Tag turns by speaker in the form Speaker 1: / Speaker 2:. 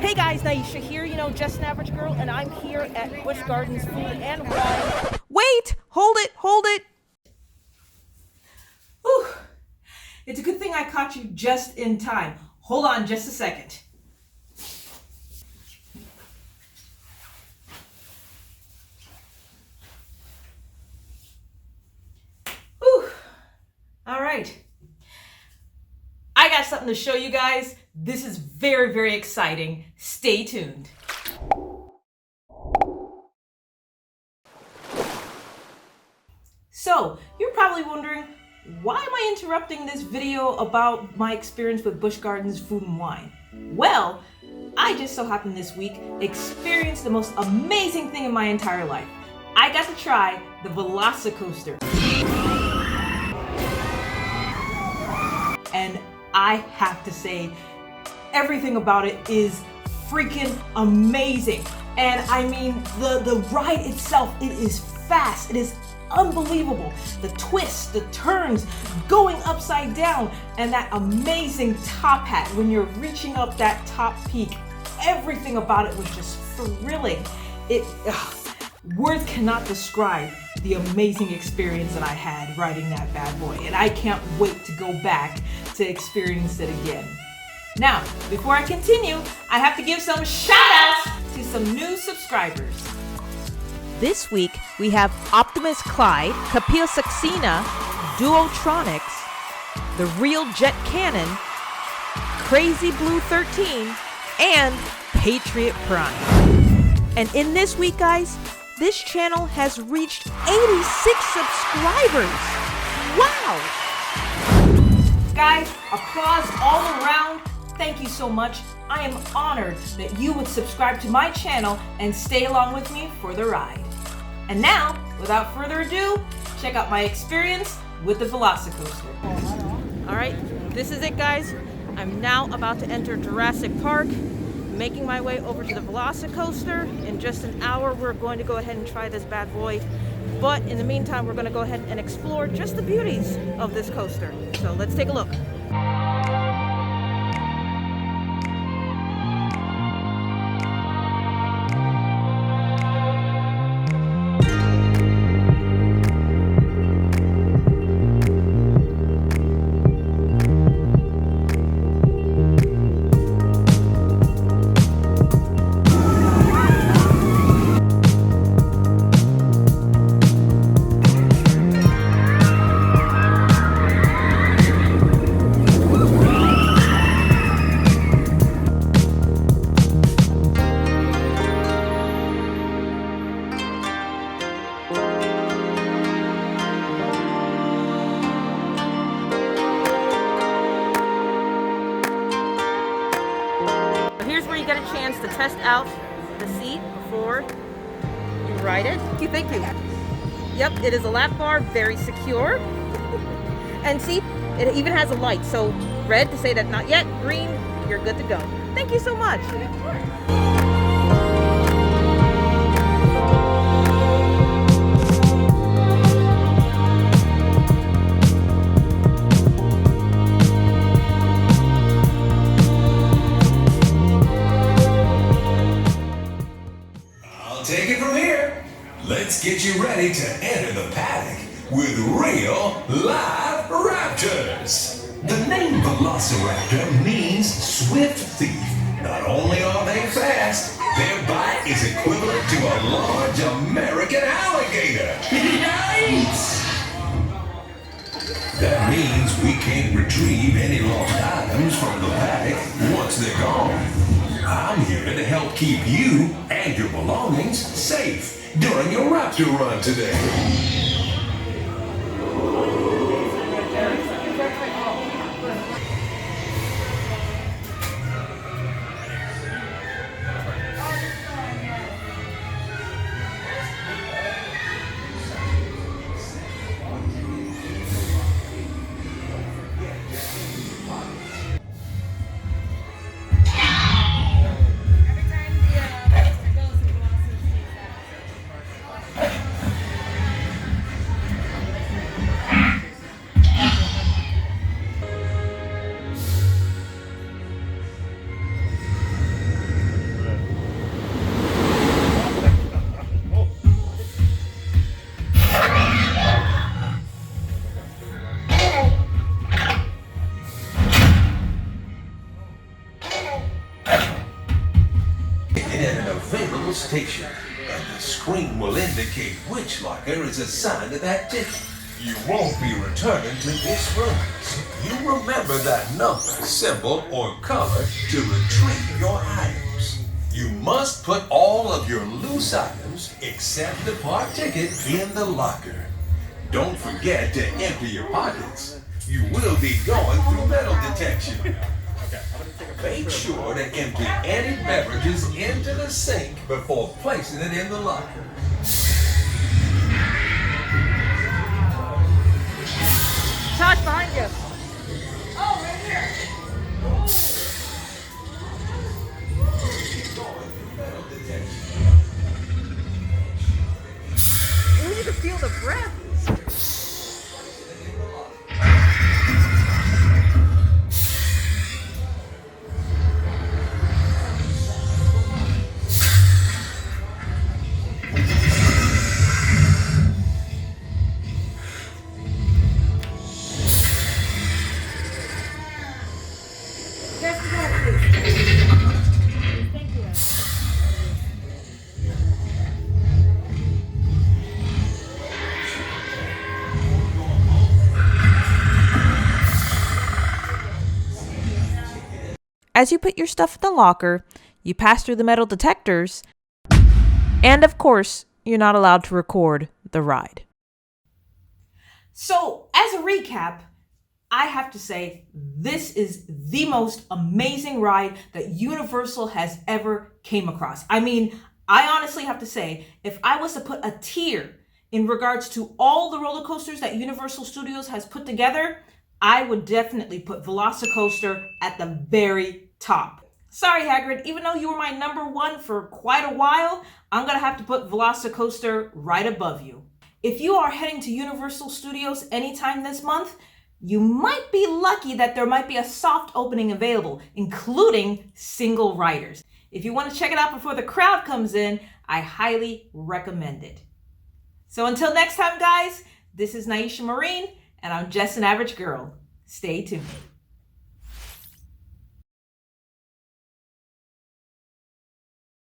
Speaker 1: Hey guys, Naisha here, just an average girl, and I'm here at Busch Gardens Food and Wine. Wait! Hold it! Whew. It's a good thing I caught you just in time. Hold on just a second. Whew. All right. I got something to show you guys. This is very, very exciting. Stay tuned. So, you're probably wondering, why am I interrupting this video about my experience with Busch Gardens Food and Wine? Well, I just so happened this week experienced the most amazing thing in my entire life. I got to try the Velocicoaster. And I have to say, everything about it is freaking amazing. And I mean, the ride itself, it is fast. It is unbelievable. The twists, the turns, going upside down, and that amazing top hat when you're reaching up that top peak. Everything about it was just thrilling. Words cannot describe the amazing experience that I had riding that bad boy, and I can't wait to go back to experience it again. Now, before I continue, I have to give some shout outs to some new subscribers. This week, we have Optimus Clyde, Kapil Saxena, Duotronics, The Real Jet Cannon, Crazy Blue 13, and Patriot Prime. And in this week, guys, this channel has reached 86 subscribers. Wow! Guys, applause all around. Thank you so much. I am honored that you would subscribe to my channel and stay along with me for the ride. And now, without further ado, check out my experience with the Velocicoaster. All right, this is it, guys. I'm now about to enter Jurassic Park, making my way over to the Velocicoaster. In just an hour, we're going to go ahead and try this bad boy. But in the meantime, we're going to go ahead and explore just the beauties of this coaster. So let's take a look. Here's where you get a chance to test out the seat before you ride it. Thank you. Yep, it is a lap bar, very secure. And see, it even has a light. So red to say that not yet, green, you're good to go. Thank you so much.
Speaker 2: Take it from here. Let's get you ready to enter the paddock with real live raptors. The name Velociraptor means swift thief. Not only are they fast, their bite is equivalent to a large American alligator. Yikes! That means we can't retrieve any lost items from the paddock once they're gone. I'm here to help keep you and your belongings safe during your raptor run today. at an available station, and the screen will indicate which locker is assigned to that ticket. You won't be returning to this room, so you remember that number, symbol, or color to retrieve your items. You must put all of your loose items, except the park ticket, in the locker. Don't forget to empty your pockets. You will be going through metal detection. Make sure to empty any beverages into the sink before placing it in the locker.
Speaker 1: Tosh, behind you.
Speaker 3: Oh, right here.
Speaker 1: Ooh, you can feel the breath.
Speaker 3: Thank you.
Speaker 1: As you put your stuff in the locker, you pass through the metal detectors, and of course, you're not allowed to record the ride. So, as a recap, I have to say this is the most amazing ride that Universal has ever came across. I mean, I honestly have to say, if I was to put a tier in regards to all the roller coasters that Universal Studios has put together, I would definitely put Velocicoaster at the very top. Sorry, Hagrid, even though you were my number one for quite a while, I'm gonna have to put Velocicoaster right above you. If you are heading to Universal Studios anytime this month, you might be lucky that there might be a soft opening available, including single riders. If you want to check it out before the crowd comes in, I highly recommend it. So until next time, guys, this is Naisha Marine, and I'm just an average girl. Stay tuned.